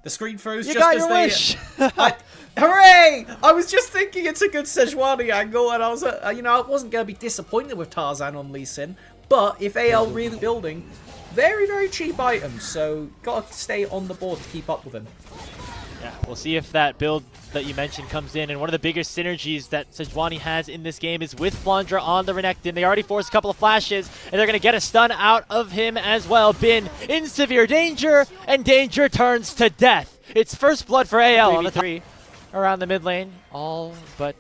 The screen froze You just got as your they... wish! Hooray! I was just thinking it's a good Sejuani angle, and I was, you know, I wasn't going to be disappointed with Tarzan on Lee Sin, but if AL really building, very, very cheap items, so got to stay on the board to keep up with him. Yeah, we'll see if that build that you mentioned comes in, and one of the biggest synergies that Sejuani has in this game is with Flandre on the Renekton. They already forced a couple of flashes, and they're going to get a stun out of him as well. Bin in severe danger, and danger turns to death. It's first blood for AL on the 3 around the mid lane. All but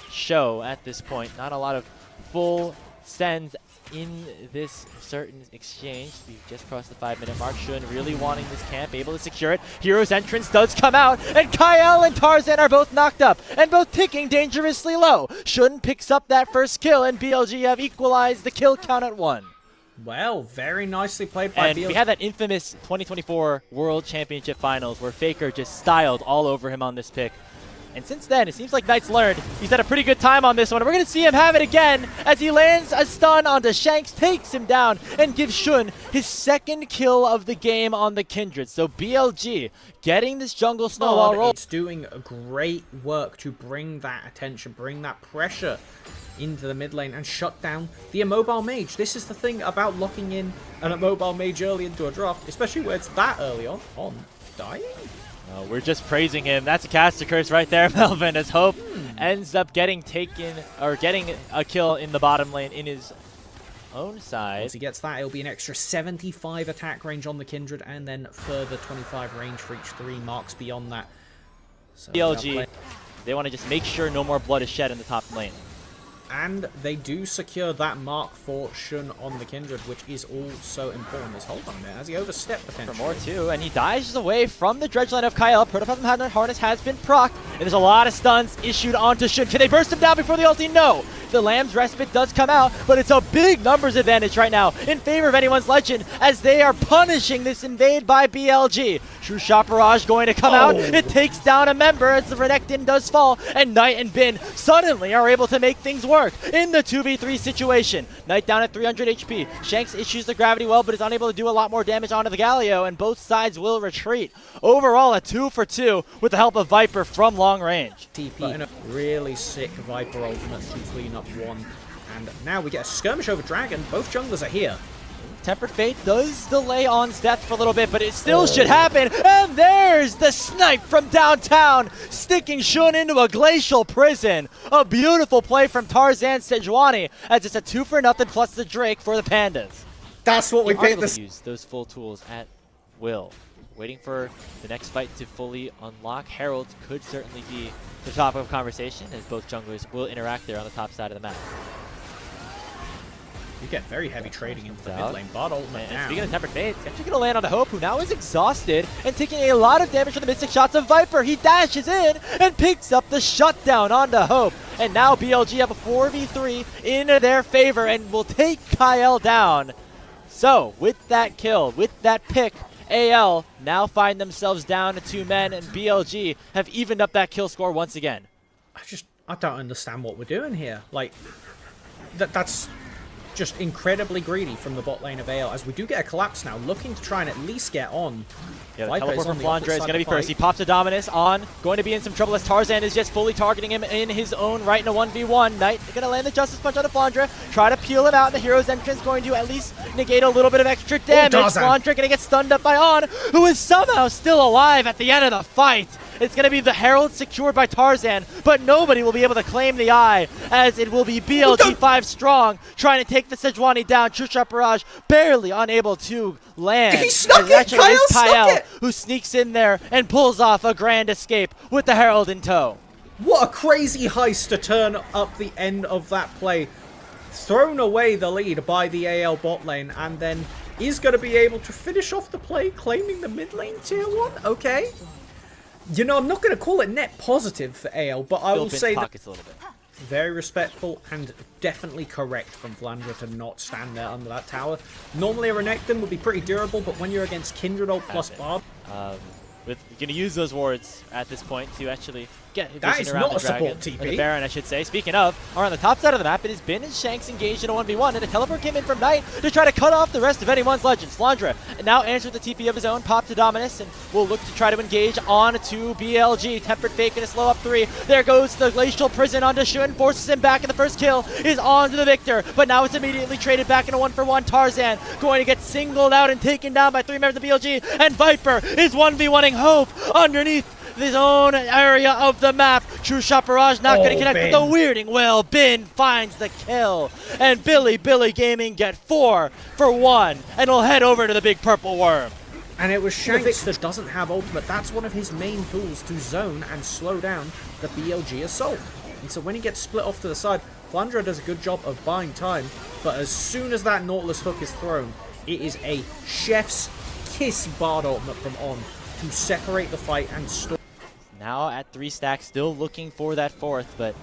show at this point. Not a lot of full sends in this certain exchange. We've just crossed the 5-minute mark. Shun really wanting this camp, able to secure it. Hero's entrance does come out, and Kael and Tarzan are both knocked up, and both ticking dangerously low. Shun picks up that first kill, and BLG have equalized the kill count at 1. Well, very nicely played by BLG. We had that infamous 2024 World Championship Finals where Faker just styled all over him on this pick. And since then, it seems like Knight's learned. He's had a pretty good time on this one. We're going to see him have it again as he lands a stun onto Shanks, takes him down, and gives Shun his second kill of the game on the Kindred. So BLG getting this jungle snowball roll. It's doing great work to bring that attention, bring that pressure into the mid lane and shut down the immobile mage. This is the thing about locking in an immobile mage early into a draft, especially where it's that early on dying. We're just praising him. That's a caster curse right there, Melvin, as Hope ends up getting taken, or getting a kill in the bottom lane in his own side. Once he gets that, it'll be an extra 75 attack range on the Kindred, and then further 25 range for each 3 marks beyond that. So BLG, they want to just make sure no more blood is shed in the top lane. And they do secure that mark for Shun on the Kindred, which is also important. As hold on a minute, as he overstepped potentially. For more too, and he dies away from the dredge line of Kael. Protoplasm Harness has been procced, and there's a lot of stuns issued onto Shun. Can they burst him down before the ulti? No! The Lamb's Respite does come out, but it's a big numbers advantage right now in favor of anyone's legend as they are punishing this invade by BLG. True Shot Barrage going to come out. It takes down a member as the Renekton does fall, and Knight and Bin suddenly are able to make things work in the 2v3 situation. Knight down at 300 HP. Shanks issues the gravity well, but is unable to do a lot more damage onto the Galio, and both sides will retreat. Overall, a 2 for 2 with the help of Viper from long range. TP in a really sick Viper ultimate to clean up one. And now we get a skirmish over Dragon. Both junglers are here. Tempered Fate does delay On's death for a little bit, but it still should happen. And there's the snipe from downtown, sticking Shun into a glacial prison. A beautiful play from Tarzan Sejuani, as it's a 2 for nothing plus the Drake for the Pandas. That's what we paid this. Use those full tools at will. Waiting for the next fight to fully unlock. Herald could certainly be the topic of conversation, as both junglers will interact there on the top side of the map. You get very heavy trading into the mid lane. Bot ultimate down. Speaking of Tempered Fate, it's actually going to land on the Hope, who now is exhausted and taking a lot of damage from the Mystic Shots of Viper. He dashes in and picks up the shutdown onto Hope. And now BLG have a 4v3 in their favor and will take Kael down. So, with that kill, with that pick, AL now find themselves down to 2 men, and BLG have evened up that kill score once again. I don't understand what we're doing here. Like, that's just incredibly greedy from the bot lane of AL, as we do get a collapse now, looking to try and at least get on. Yeah, the teleport from Flandre is going to be first. He pops a Dominus on, going to be in some trouble as Tarzan is just fully targeting him in his own right in a 1v1. Knight going to land the Justice Punch on the Flandre, try to peel him out. The hero's entrance going to at least negate a little bit of extra damage. Flandre going to get stunned up by On, who is somehow still alive at the end of the fight. It's going to be the Herald secured by Tarzan, but nobody will be able to claim the eye, as it will be BLG 5 strong trying to take the Sejuani down. True Shot Barrage barely unable to land. He snuck it! Kael who sneaks in there and pulls off a grand escape with the Herald in tow. What a crazy heist to turn up the end of that play. Thrown away the lead by the AL bot lane, and then is going to be able to finish off the play, claiming the mid lane tier 1. Okay. You know, I'm not going to call it net positive for AL, but I will say that a little bit. very respectful and definitely correct from Flandre to not stand there under that tower. Normally a Renekton would be pretty durable, but when you're against Kindred ult plus Barb... With going to use those wards at this point to actually get that vision is around not the a dragon, support TP. or the Baron, I should say. Speaking of, on the top side of the map, it has been and Shanks engaged in a 1v1, and a teleport came in from Knight to try to cut off the rest of anyone's Legends. Flandre now answered the TP of his own, popped to Dominus, and will look to try to engage on to BLG. Tempered Fate going to slow up 3. There goes the Glacial Prison onto Shun, forces him back, and the first kill is on to the Victor, but now it's immediately traded back in a 1-for-1. Tarzan going to get singled out and taken down by 3 members of BLG, and Viper is 1v1ing Hope underneath his own area of the map. True Shot Barrage not going to connect with the weirding. Well, Bin finds the kill, and Bilibili Gaming get 4 for 1, and will head over to the big purple worm. And it was Shanks that doesn't have ultimate. That's one of his main tools to zone and slow down the BLG assault. And so when he gets split off to the side, Flandre does a good job of buying time, but as soon as that Nautilus hook is thrown, it is a chef's kiss Bard ultimate from On to separate the fight and stop. Now at 3 stacks, still looking for that 4th, but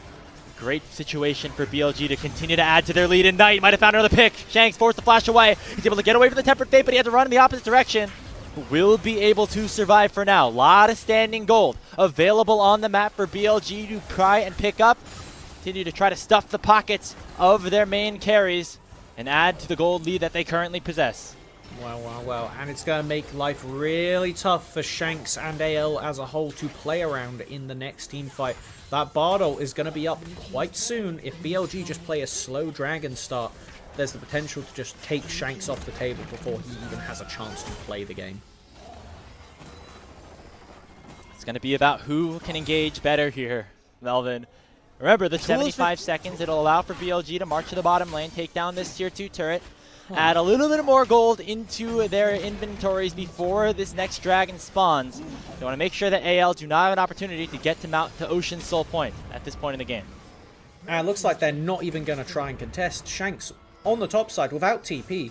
great situation for BLG to continue to add to their lead. And Knight might have found another pick. Shanks forced the flash away. He's able to get away from the Tempered Fate, but he had to run in the opposite direction. Will be able to survive for now. A lot of standing gold available on the map for BLG to try and pick up. Continue to try to stuff the pockets of their main carries and add to the gold lead that they currently possess. Well, and it's going to make life really tough for Shanks and AL as a whole to play around in the next team fight. That Bard ult is going to be up quite soon. If BLG just play a slow dragon start, there's the potential to just take Shanks off the table before he even has a chance to play the game. It's going to be about who can engage better here, Melvin. Remember, the 75 seconds, it'll allow for BLG to march to the bottom lane, take down this tier 2 turret, add a little bit more gold into their inventories before this next dragon spawns. They want to make sure that AL do not have an opportunity to get to Ocean's Soul Point at this point in the game. And it looks like they're not even going to try and contest. Shanks on the top side without TP.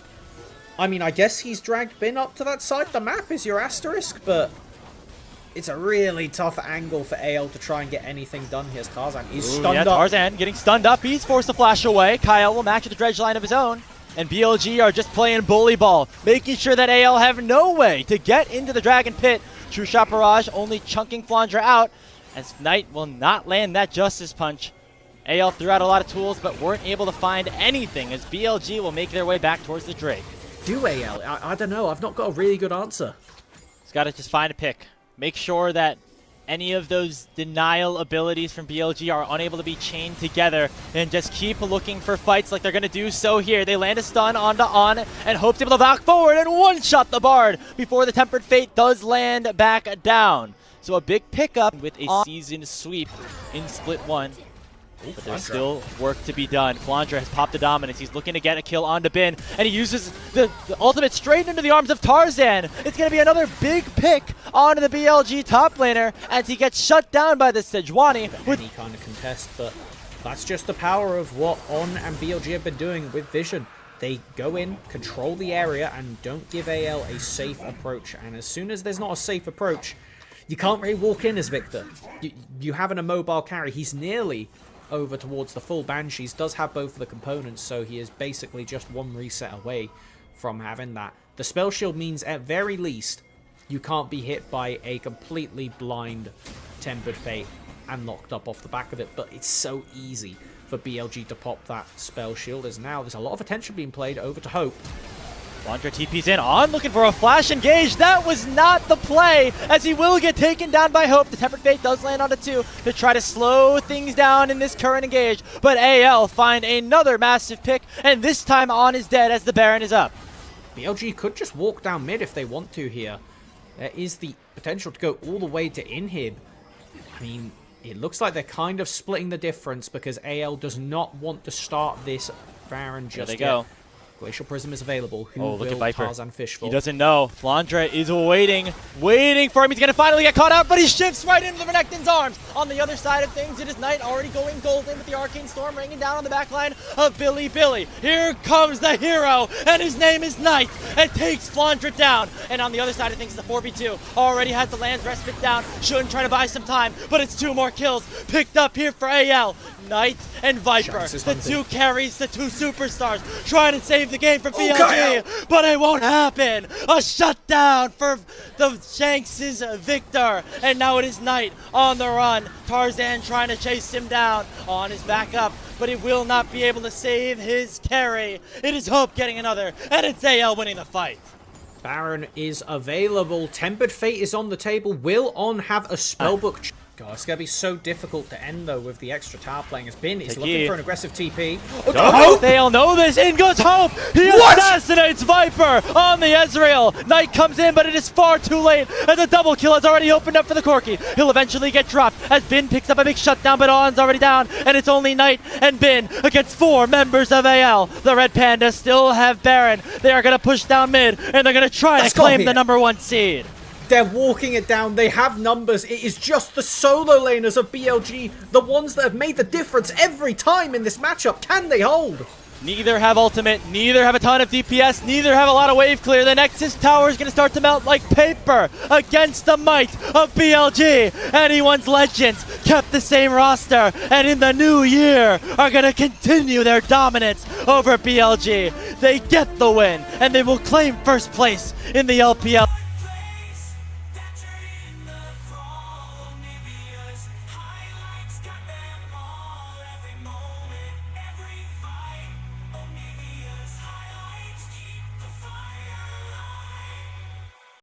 I mean, I guess he's dragged Bin up to that side of the map is your asterisk, but it's a really tough angle for AL to try and get anything done here. Tarzan is stunned up. Tarzan getting stunned up. He's forced to flash away. Kael will match with the dredge line of his own. And BLG are just playing bully ball, making sure that AL have no way to get into the Dragon Pit. True Shot Barrage only chunking Flandre out, as Knight will not land that Justice Punch. AL threw out a lot of tools, but weren't able to find anything, as BLG will make their way back towards the Drake. Do AL? I don't know. I've not got a really good answer. He's got to just find a pick. Make sure that any of those denial abilities from BLG are unable to be chained together, and just keep looking for fights like they're going to do so here. They land a stun onto On, and Hope's able to back forward and one-shot the Bard before the Tempered Fate does land back down. So a big pickup with a season sweep in split 1. But there's still work to be done. Flandre has popped the dominance. He's looking to get a kill onto Bin, and he uses the ultimate straight into the arms of Tarzan. It's going to be another big pick onto the BLG top laner as he gets shut down by the Sejuani. With any kind of contest, but that's just the power of what On and BLG have been doing with Vision. They go in, control the area, and don't give AL a safe approach. And as soon as there's not a safe approach, you can't really walk in as Victor. You have an immobile carry. He's nearly over towards the full Banshees, does have both of the components, so he is basically just one reset away from having that. The spell shield means at very least you can't be hit by a completely blind Tempered Fate and knocked up off the back of it, but it's so easy for BLG to pop that spell shield, as now there's a lot of attention being played over to Hope. Flandre TP's in on, looking for a flash engage. That was not the play, as he will get taken down by Hope. The Tempered Fate does land onto 2 to try to slow things down in this current engage. But AL find another massive pick, and this time On is dead as the Baron is up. BLG could just walk down mid if they want to here. There is the potential to go all the way to inhib. I mean, it looks like they're kind of splitting the difference because AL does not want to start this Baron just yet. There they go. Glacial Prism is available. Who look will at Viper. Tarzan fish for? He doesn't know. Flandre is waiting for him. He's going to finally get caught out, but he shifts right into the Renekton's arms. On the other side of things, it is Knight already going golden with the Arcane Storm raining down on the back line of Bilibili. Here comes the hero, and his name is Knight, and takes Flandre down. And on the other side of things, the 4v2 already has the Land's Respite down. Shouldn't try to buy some time, but it's 2 more kills picked up here for AL. Knight and Viper, Shanks is the hunting. two carries, the two superstars, trying to save the game for BLG, Kael! but it won't happen. A shutdown for the Shanks' Victor, and now it is Knight on the run. Tarzan trying to chase him down on his backup, but he will not be able to save his carry. It is Hope getting another, and it's AL winning the fight. Baron is available. Tempered Fate is on the table. Will On have a spellbook? God, it's going to be so difficult to end, though, with the extra tower playing. As Bin is looking for an aggressive TP. Oh, they all know this. In goes Hope. He assassinates Viper on the Ezreal. Knight comes in, but it is far too late as a double kill has already opened up for the Corki. He'll eventually get dropped as Bin picks up a big shutdown, but On's already down, and it's only Knight and Bin against 4 members of AL. The Red Panda still have Baron. They are going to push down mid, and they're going to try to claim the #1 seed. They're walking it down. They have numbers. It is just the solo laners of BLG, the ones that have made the difference every time in this matchup. Can they hold? Neither have ultimate, neither have a ton of DPS, neither have a lot of wave clear. The Nexus tower is going to start to melt like paper against the might of BLG. Anyone's Legends kept the same roster, and in the new year are going to continue their dominance over BLG. They get the win, and they will claim first place in the LPL.